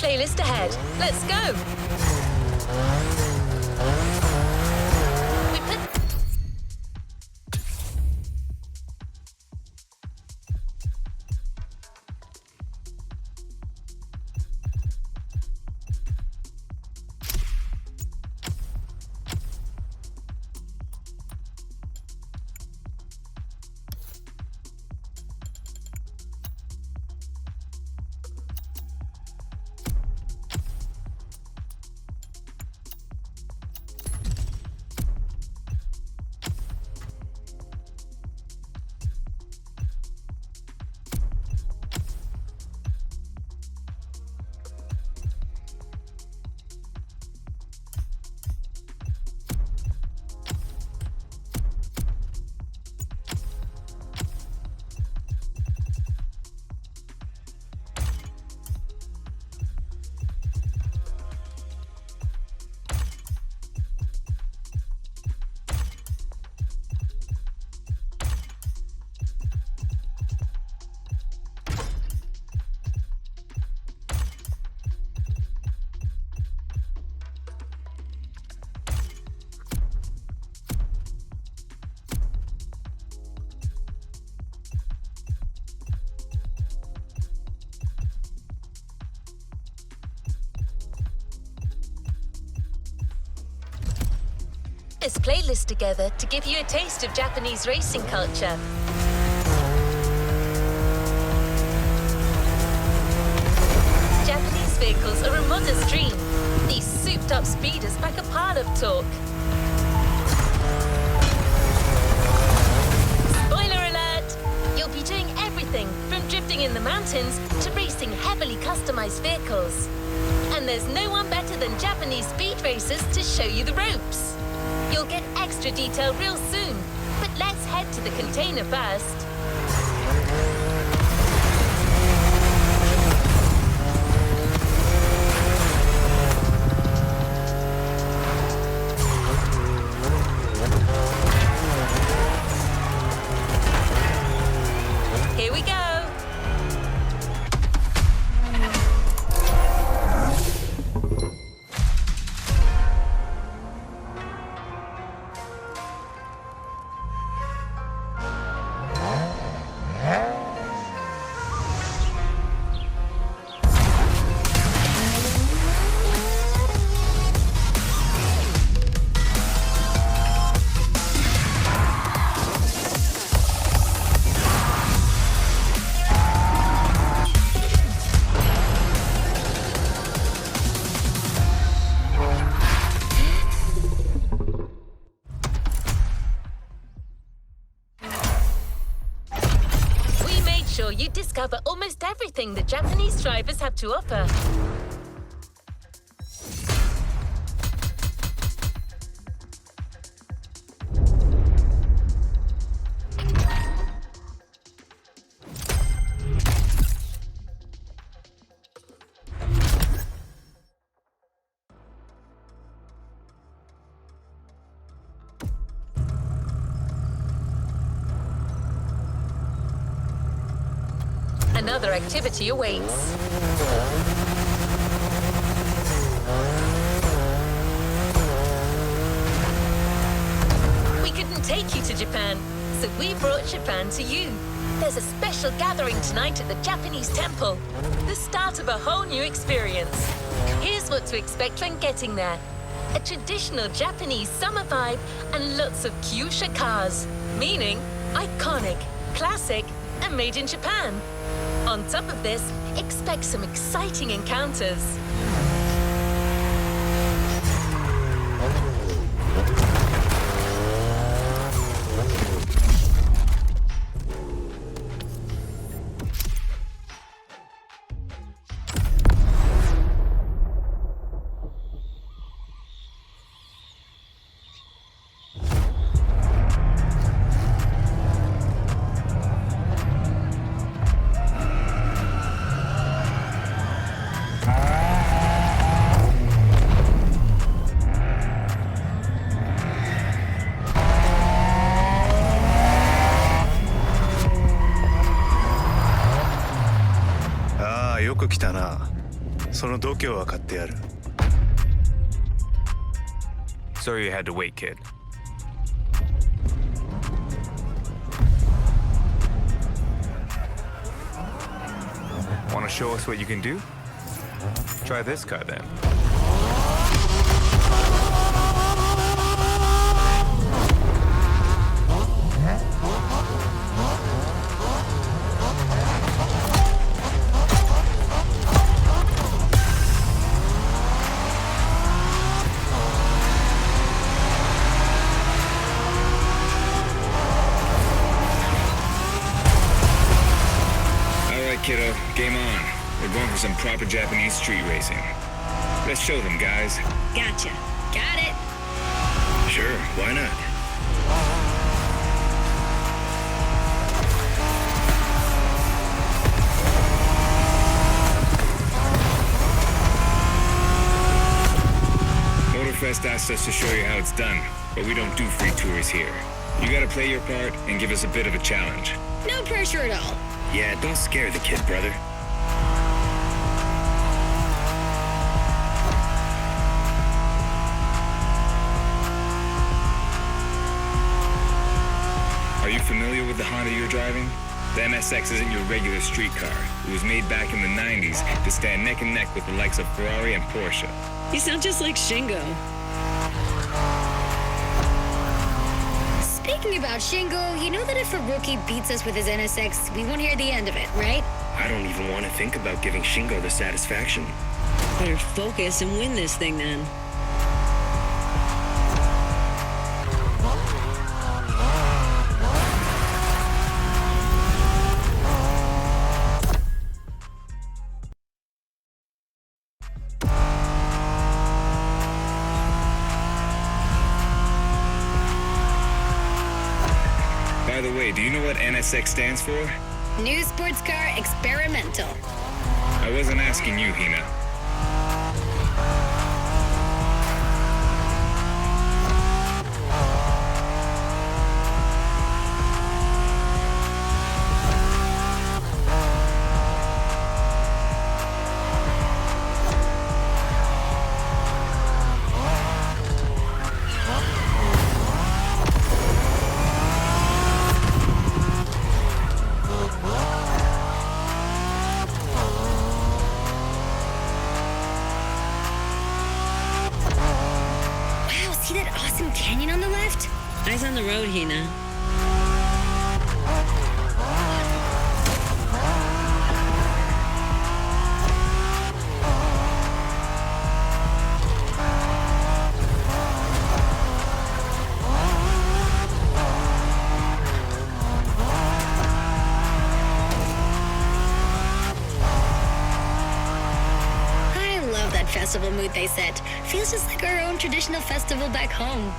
playlist ahead. Let's go! We put this playlist together to give you a taste of Japanese racing culture. Japanese vehicles are a modest dream. These souped-up speeders pack a pile of torque. Spoiler alert! You'll be doing everything from drifting in the mountains to racing heavily customized vehicles. And there's no one better than Japanese speed racers to show you the ropes. You'll get extra detail real soon, but let's head to the container first. Here we go. You discover almost everything the Japanese drivers have to offer. Another activity awaits. We couldn't take you to Japan, so we brought Japan to you. There's a special gathering tonight at the Japanese temple. The start of a whole new experience. Here's what to expect when getting there. A traditional Japanese summer vibe and lots of kyusha cars, meaning iconic, classic, and made in Japan. On top of this, expect some exciting encounters. その度胸は買ってやる。 Sorry you had to wait, kid. Want to show us what you can do? Try this car then. Kiddo, game on. We're going for some proper Japanese street racing. Let's show them, guys. Gotcha. Got it. Sure, why not? Motorfest asked us to show you how it's done, but we don't do free tours here. You gotta play your part and give us a bit of a challenge. No pressure at all. Yeah, don't scare the kid, brother. Are you familiar with the Honda you're driving? The NSX isn't your regular street car. It was made back in the 90s to stand neck and neck with the likes of Ferrari and Porsche. You sound just like Shingo. Speaking about Shingo, you know that if a rookie beats us with his NSX, we won't hear the end of it, right? I don't even want to think about giving Shingo the satisfaction. Better focus and win this thing then. By the way, do you know what NSX stands for? New sports car experimental. I wasn't asking you, Hina. See that awesome canyon on the left? Eyes on the road, Hina. Festival mood they set. Feels just like our own traditional festival back home.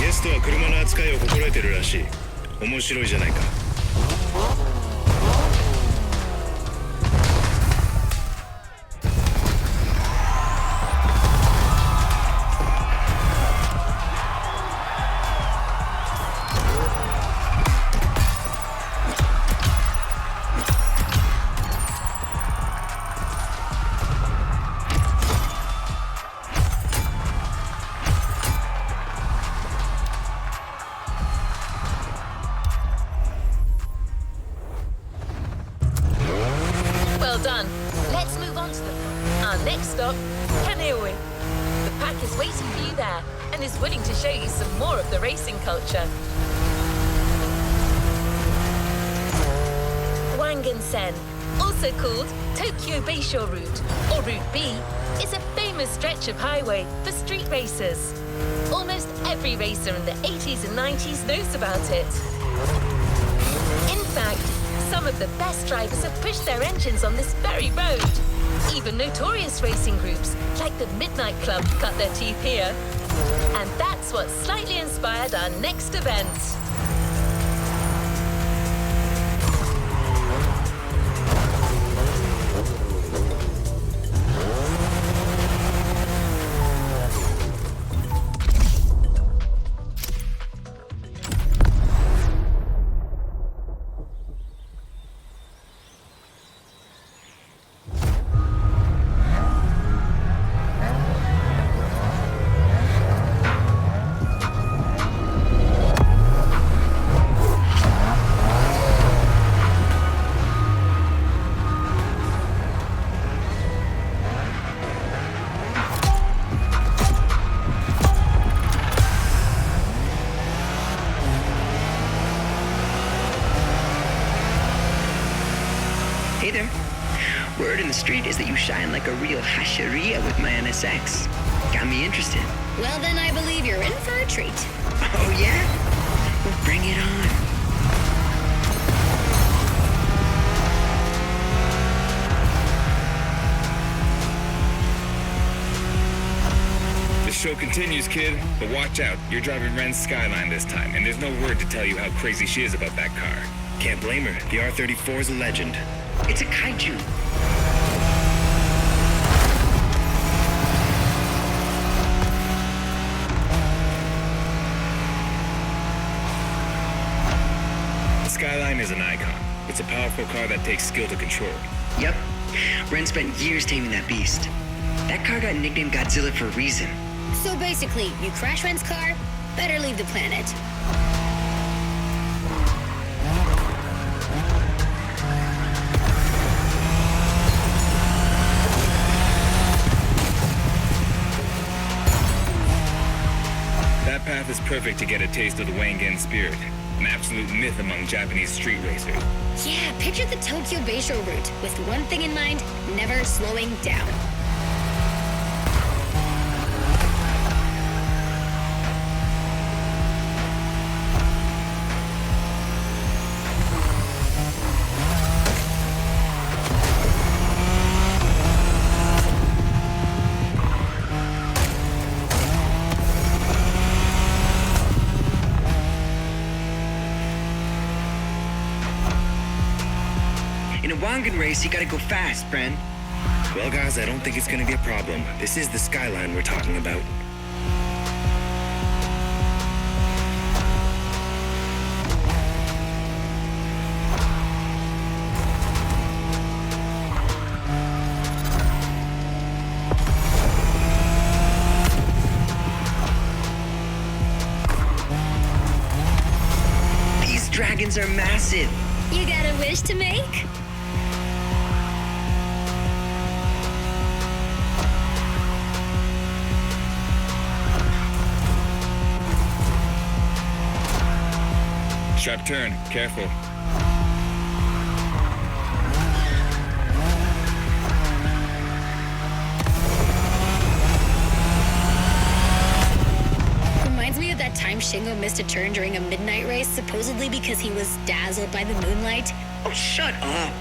Guest は車の扱いを心得てるらしい。面白いじゃないか。Well done. Let's move on to our next stop, Kaneohe. The pack is waiting for you there and is willing to show you some more of the racing culture. Wangan-sen, also called Tokyo Bayshore Route, or Route B, is a famous stretch of highway for street racers. Almost every racer in the 80s and 90s knows about it. In fact, some of the best drivers have pushed their engines on this very road. Even notorious racing groups, like the Midnight Club, cut their teeth here. And that's what slightly inspired our next event. Word in the street is that you shine like a real hasheria with my NSX. Got me interested. Well, then I believe you're in for a treat. Oh, yeah? Well, bring it on. The show continues, kid. But watch out. You're driving Ren's Skyline this time, and there's no word to tell you how crazy she is about that car. Can't blame her. The R34 is a legend. It's a kaiju. The Skyline is an icon. It's a powerful car that takes skill to control. Yep. Ren spent years taming that beast. That car got nicknamed Godzilla for a reason. So basically, you crash Ren's car, better leave the planet. That path is perfect to get a taste of the Wangen spirit, an absolute myth among Japanese street racers. Yeah, picture the Tokyo Bayshore route with one thing in mind, never slowing down. In a Wangen race, you gotta go fast, Bren. Well, guys, I don't think it's gonna be a problem. This is the Skyline we're talking about. These dragons are massive. You got a wish to make? Sharp turn. Careful. Reminds me of that time Shingo missed a turn during a midnight race, supposedly because he was dazzled by the moonlight. Oh, shut up.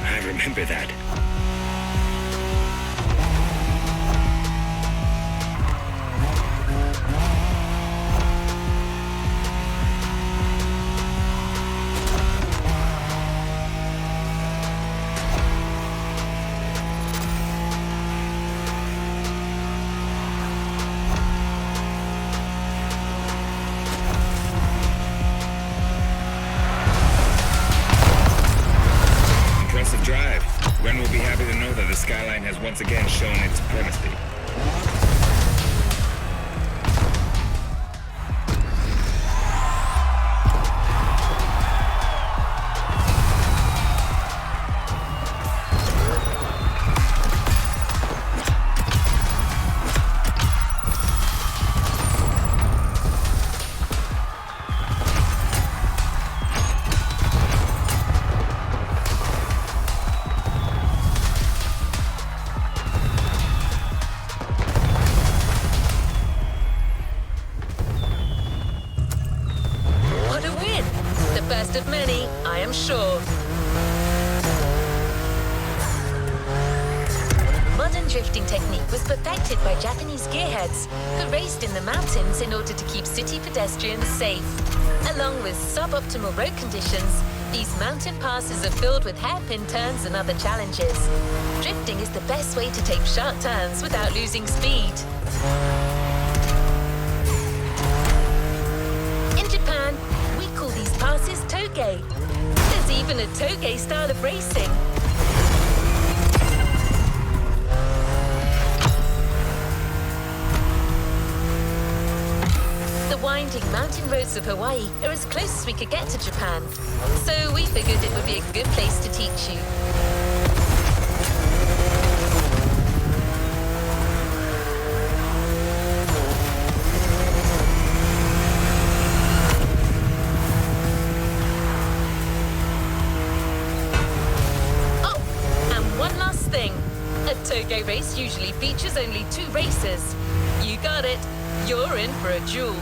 I remember that. Impressive drive. Ren will be happy to know that the Skyline has once again shown its supremacy. What a win! The first of many, I am sure. Modern drifting technique was perfected by Japanese gearheads who raced in the mountains in order to keep city pedestrians safe. Along with suboptimal road conditions, these mountain passes are filled with hairpin turns and other challenges. Drifting is the best way to take sharp turns without losing speed. In Japan, we call these passes toge. There's even a toge style of racing. The winding mountain roads of Hawaii are as close as we could get to Japan, so we figured it would be a good place to teach you. Oh, and one last Toge race usually features only 2 racers. You got it. You're in for a duel.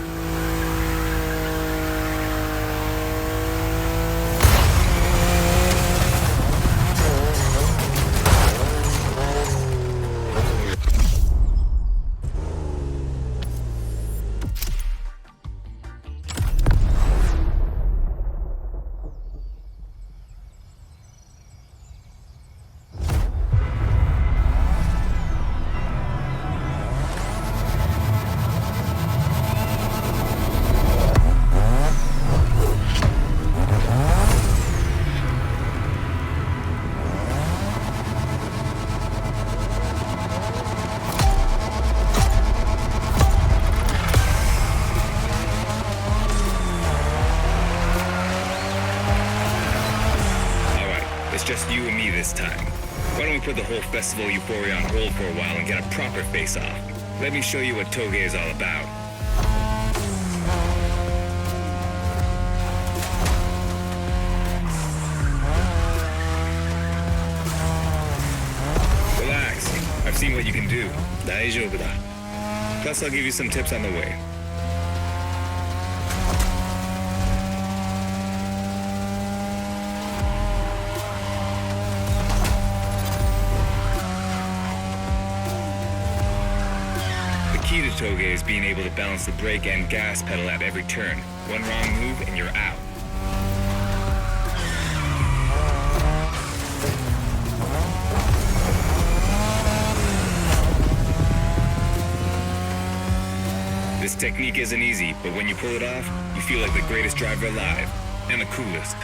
Just you and me this time. Why don't we put the whole festival euphoria on hold for a while and get a proper face-off? Let me show you what Toge is all about. Relax. I've seen what you can do. 大丈夫だ. Plus, I'll give you some tips on the way. The key to Toge is being able to balance the brake and gas pedal at every turn. One wrong move and you're out. This technique isn't easy, but when you pull it off, you feel like the greatest driver alive, and the coolest.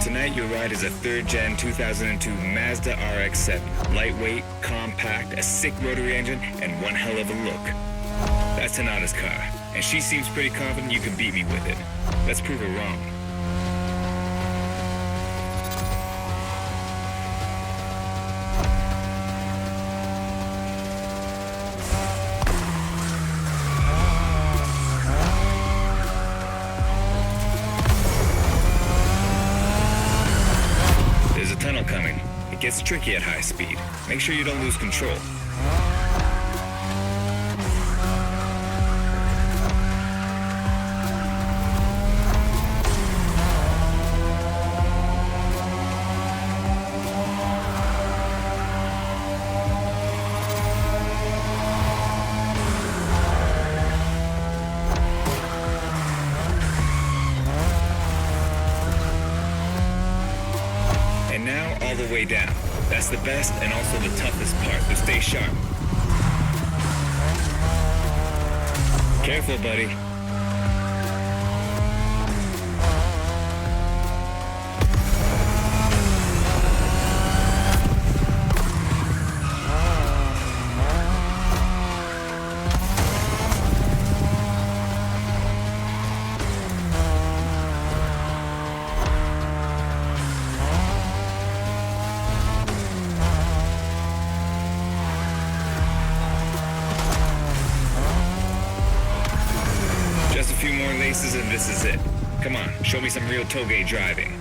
Tonight, your ride is a 3rd Gen 2002 Mazda RX-7. Lightweight, compact, a sick rotary engine, and one hell of a look. That's Tanada's car, and she seems pretty confident you can beat me with it. Let's prove her wrong. Tunnel coming. It gets tricky at high speed. Make sure you don't lose control. And now, all the way down. That's the best and also the toughest part, so stay sharp. Careful, buddy. Just a few more laces and this is it. Come on, show me some real Toge driving.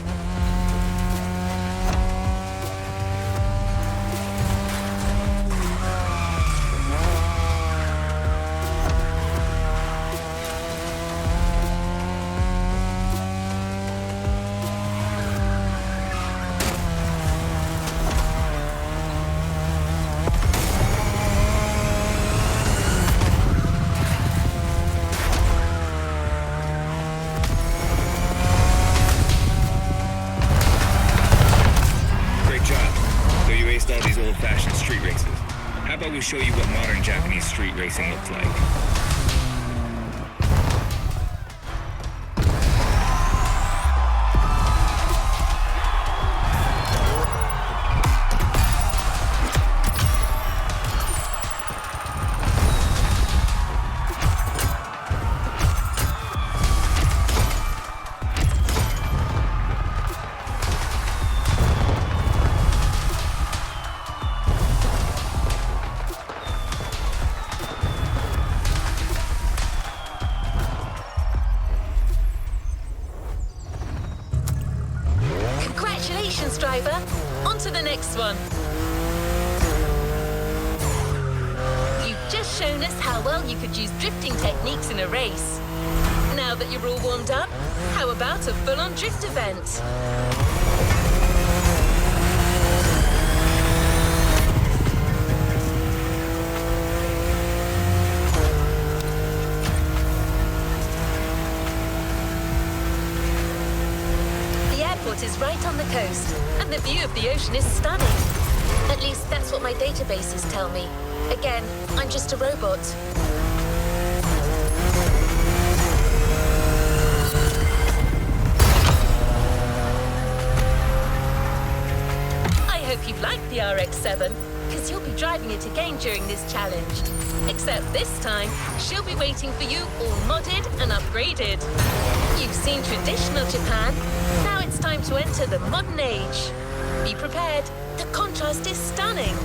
All these old-fashioned street races. How about we show you what modern Japanese street racing looks like? Congratulations, driver. On to the next one. You've just shown us how well you could use drifting techniques in a race. Now that you're all warmed up, how about a full-on drift event? The airport is right on the coast, and the view of the ocean is stunning. At least that's what my databases tell me. Again, I'm just a robot. I hope you like the RX-7, because you'll be driving it again during this challenge. Except this time, she'll be waiting for you all modded and upgraded. You've seen traditional Japan. Now it's time to enter the modern age. Be prepared. The contrast is stunning.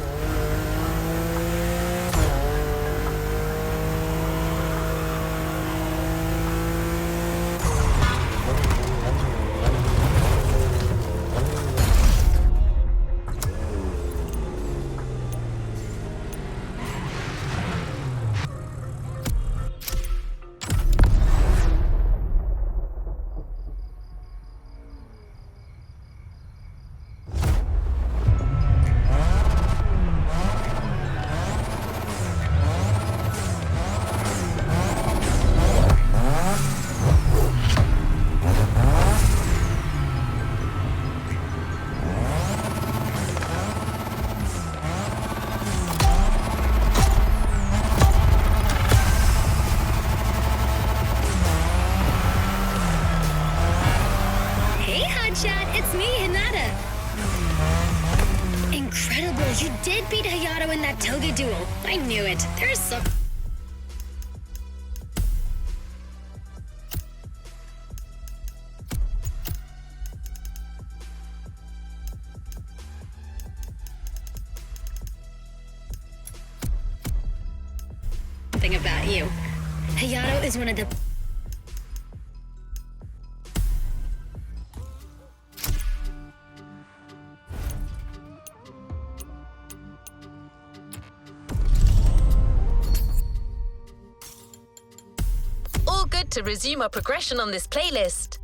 It's me, Hinata. Incredible, you did beat Hayato in that toga duel. I knew it. There's something about you. Hayato is one of the to resume our progression on this playlist.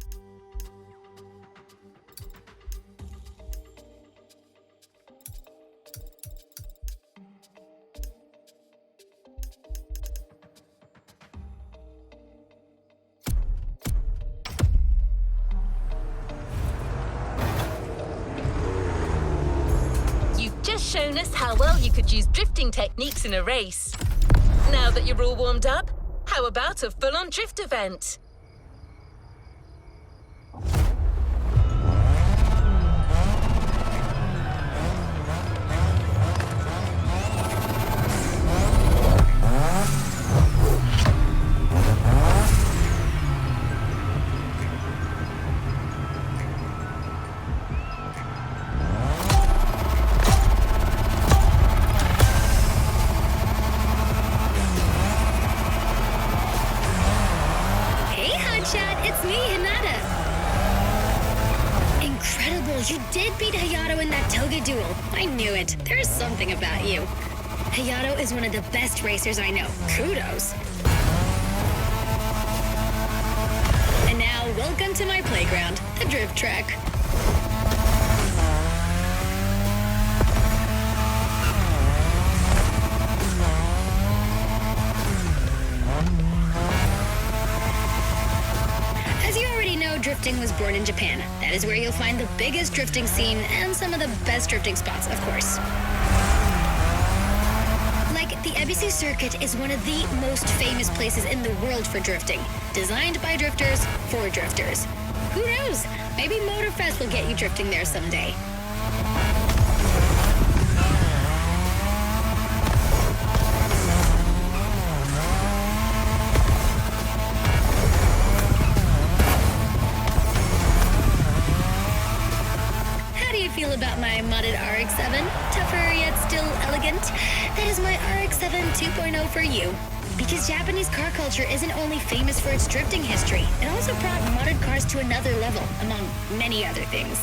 You've just shown us how well you could use drifting techniques in a race. Now that you're all warmed up, how about a full-on drift event? It's me, Hinata. Incredible, you did beat Hayato in that toga duel. I knew it. There's something about you. Hayato is one of the best racers I know. Kudos. And now, welcome to my playground, the drift track. Drifting was born in Japan. That is where you'll find the biggest drifting scene and some of the best drifting spots, of course. Like, the Ebisu Circuit is one of the most famous places in the world for drifting. Designed by drifters, for drifters. Who knows? Maybe Motorfest will get you drifting there someday. Feel about my modded RX-7? Tougher yet still elegant? That is my RX-7 2.0 for you. Because Japanese car culture isn't only famous for its drifting history, it also brought modded cars to another level, among many other things.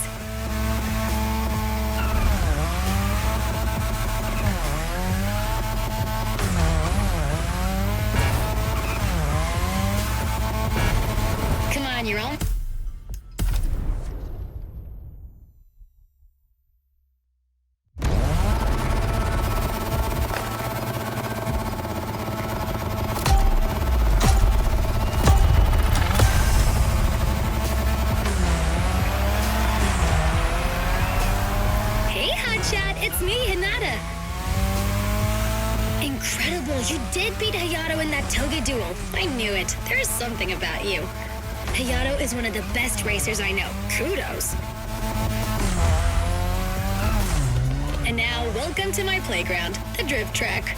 chat, it's me, Hinata. Incredible, you did beat Hayato in that Toge duel. I knew it. There's something about you. Hayato is one of the best racers I know. Kudos. And now, welcome to my playground, the drift track.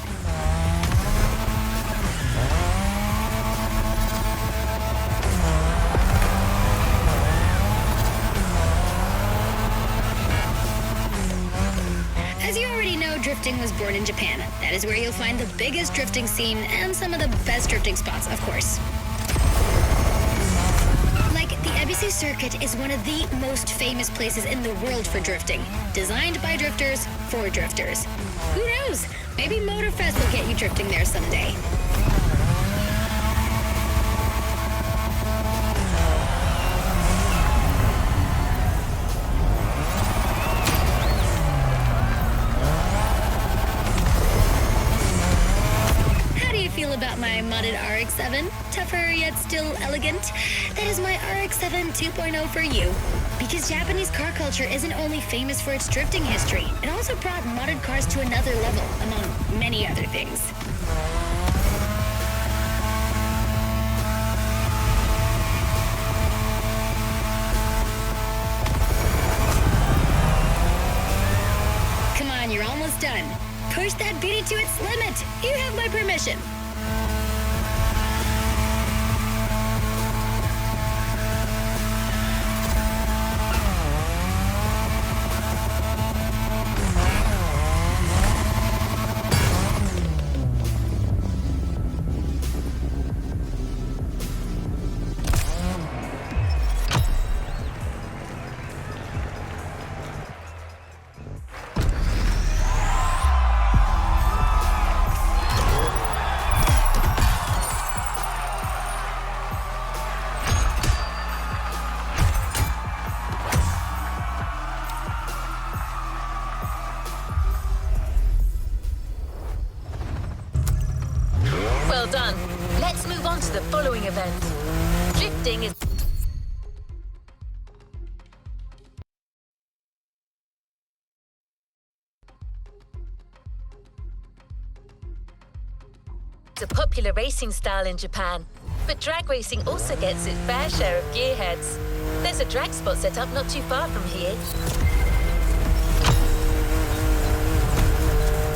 As you already know, drifting was born in Japan. That is where you'll find the biggest drifting scene and some of the best drifting spots, of course. Like, the Ebisu Circuit is one of the most famous places in the world for drifting. Designed by drifters, for drifters. Who knows? Maybe Motorfest will get you drifting there someday. About my modded RX-7, tougher yet still elegant. That is my RX-7 2.0 for you. Because Japanese car culture isn't only famous for its drifting history, it also brought modded cars to another level, among many other things. Come on, you're almost done. Push that beauty to its limit. You have my permission. Well done. Let's move on to the following event. Drifting is a popular racing style in Japan, but drag racing also gets its fair share of gearheads. There's a drag spot set up not too far from here.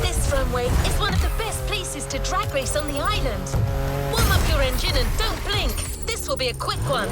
This runway is one of the best places to drag race on the island. Warm up your engine and don't blink. This will be a quick one.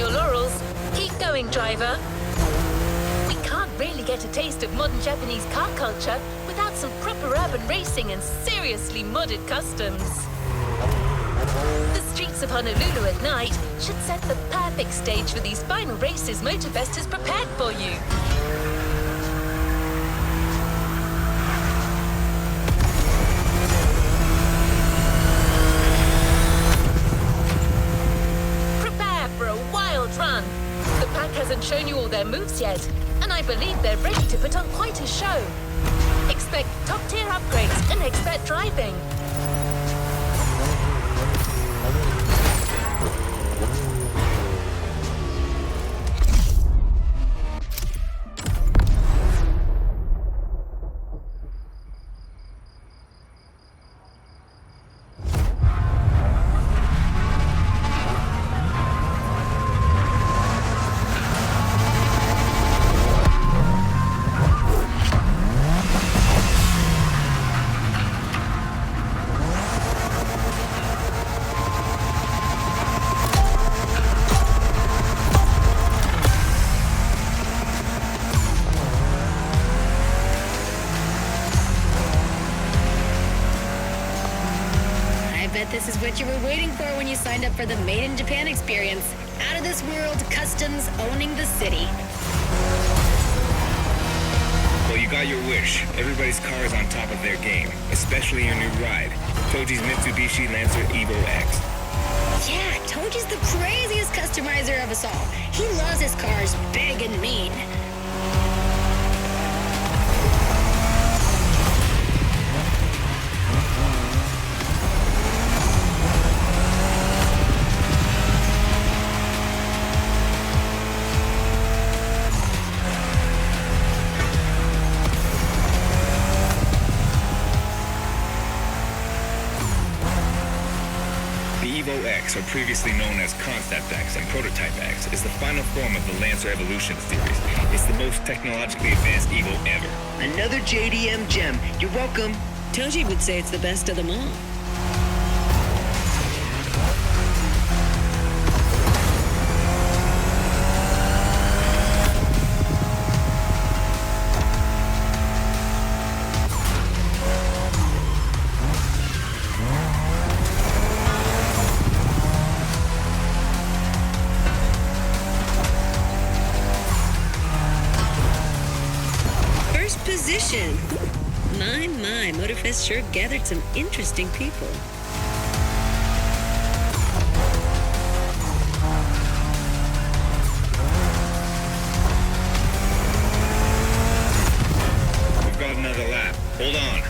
your laurels. Keep going, driver. We can't really get a taste of modern Japanese car culture without some proper urban racing and seriously modded customs. The streets of Honolulu at night should set the perfect stage for these final races Motorfest has prepared for you. Prepare for a wild run. The pack hasn't shown you all their moves yet, and I believe they're ready to put on quite a show. Expect top-tier upgrades and expert driving. This is what you were waiting for when you signed up for the Made in Japan experience. Out of this world customs owning the city. Well, you got your wish. Everybody's car is on top of their game, especially your new ride, Toji's Mitsubishi Lancer Evo X. Yeah, Toji's the craziest customizer of us all. He loves his cars big and mean. Evo X, or previously known as Concept X and Prototype X, is the final form of the Lancer Evolution series. It's the most technologically advanced Evo ever. Another JDM gem. You're welcome. Toji would say it's the best of them all. Position. My, Motorfest sure gathered some interesting people. We've got another lap. Hold on.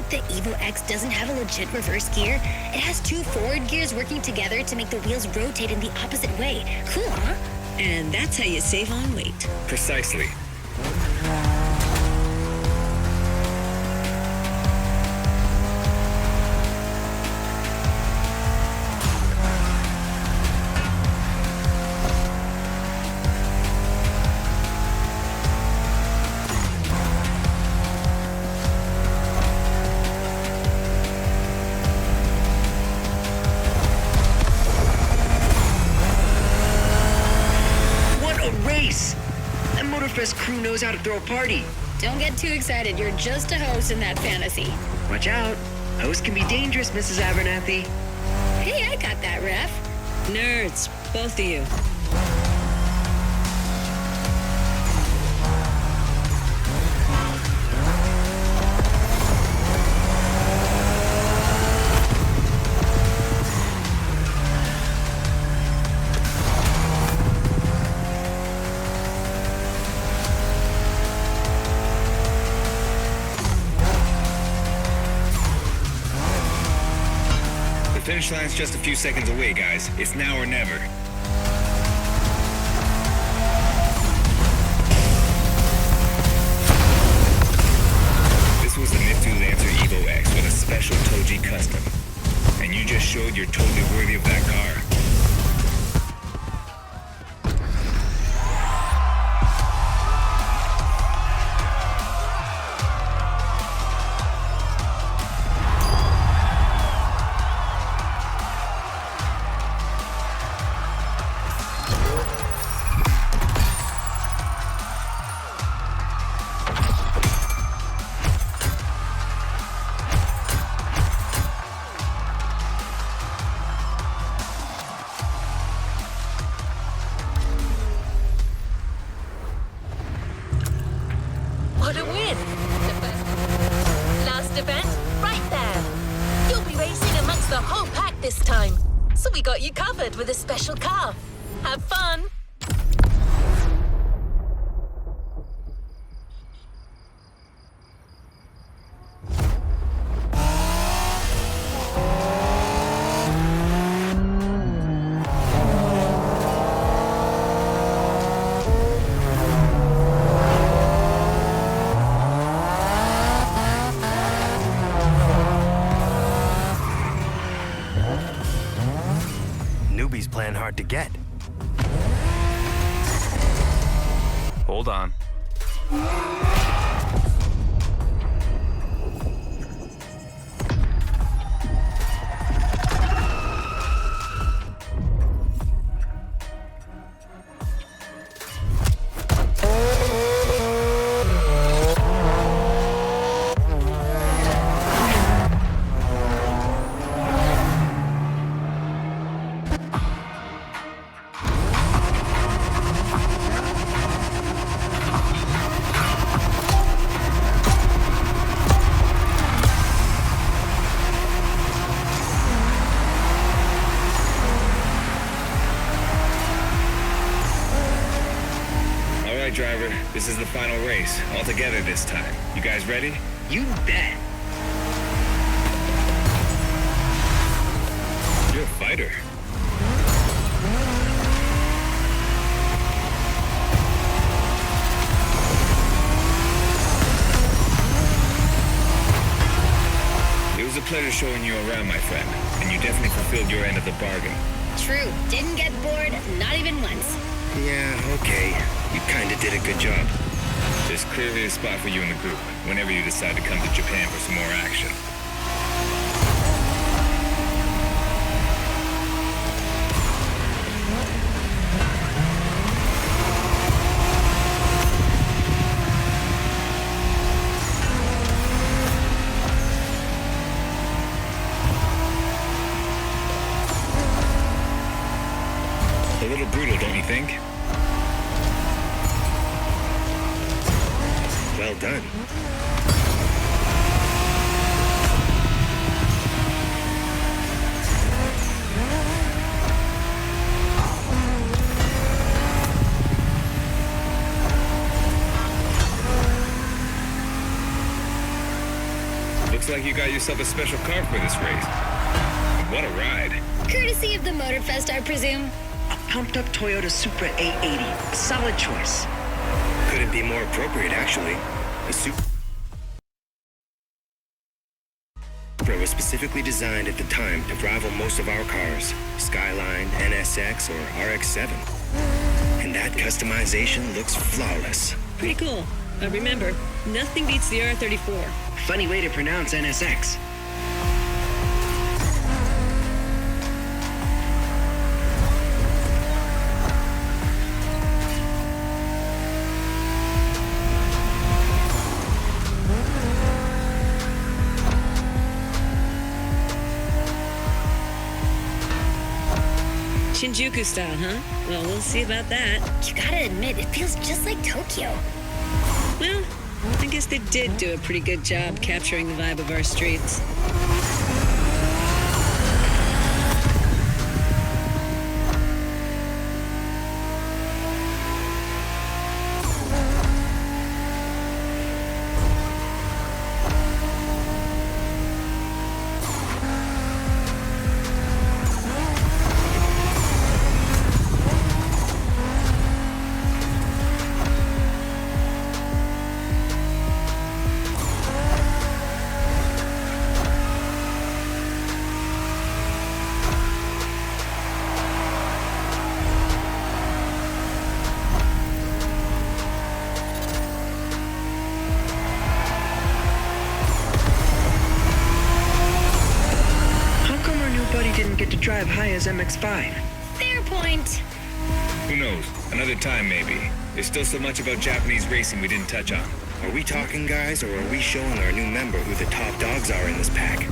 The Evo X doesn't have a legit reverse gear. It has two forward gears working together to make the wheels rotate in the opposite way. Cool, huh? And that's how you save on weight. Precisely. That Motorfest crew knows how to throw a party. Don't get too excited. You're just a host in that fantasy. Watch out. Hosts can be dangerous, Mrs. Abernathy. Hey, I got that, ref. Nerds, both of you. The finish line's just a few seconds away, guys. It's now or never. This was the OG Custom. And you just showed you're totally worthy of that car. What a win! Last event, right there. You'll be racing amongst the whole pack this time. So we got you covered with a special car. Have fun! Newbies playing hard to get. Hold on. Driver, this is the final race, all together this time. You guys ready? You bet. You're a fighter. It was a pleasure showing you around, my friend, and you definitely fulfilled your end of the bargain. True. Didn't get bored, not even once. Yeah, okay. You kinda did a good job. There's clearly a spot for you in the group whenever you decide to come to Japan for some more action. A little brutal, don't you think? Well done. Looks like you got yourself a special car for this race. What a ride. Courtesy of the Motorfest, I presume. A pumped-up Toyota Supra 880. A solid choice. Couldn't be more appropriate, actually. The Supra was specifically designed at the time to rival most of our cars, Skyline, NSX, or RX-7. And that customization looks flawless. Pretty cool. But remember, nothing beats the R34. Funny way to pronounce NSX. Shinjuku style, huh? Well, we'll see about that. You gotta admit, it feels just like Tokyo. Well, I guess they did do a pretty good job capturing the vibe of our streets. drive high as MX-5. Fair point. Who knows? Another time, maybe. There's still so much about Japanese racing we didn't touch on. Are we talking, guys, or are we showing our new member who the top dogs are in this pack?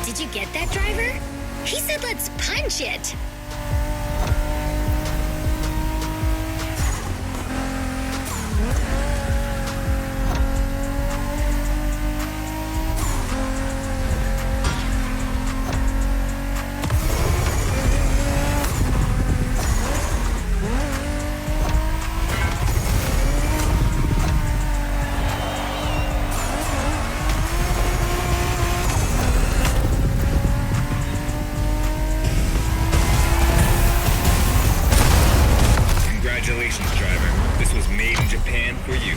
Did you get that, driver? He said let's punch it. Congratulations, driver. This was made in Japan for you.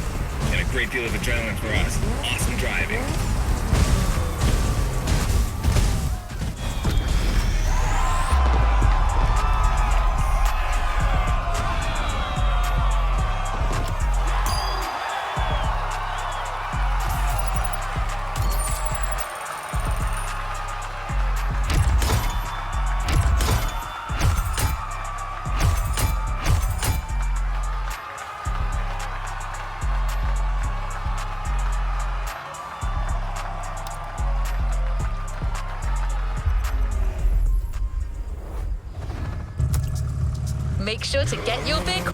And a great deal of adrenaline for us. Awesome driving. Make sure to get your vehicle.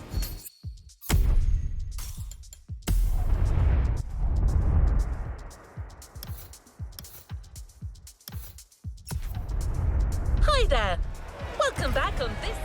Hi there. Welcome back on this.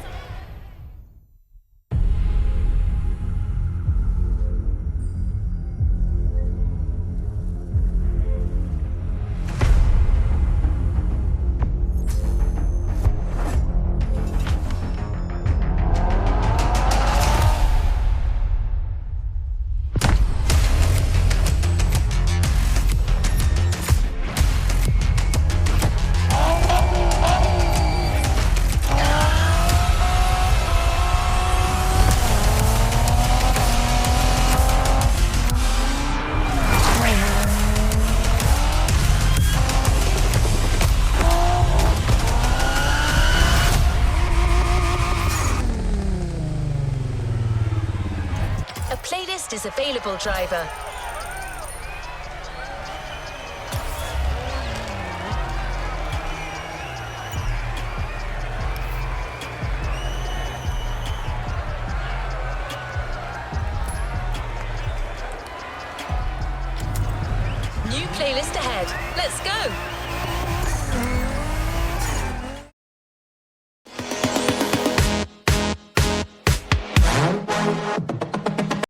A playlist is available, driver. New playlist ahead. Let's go!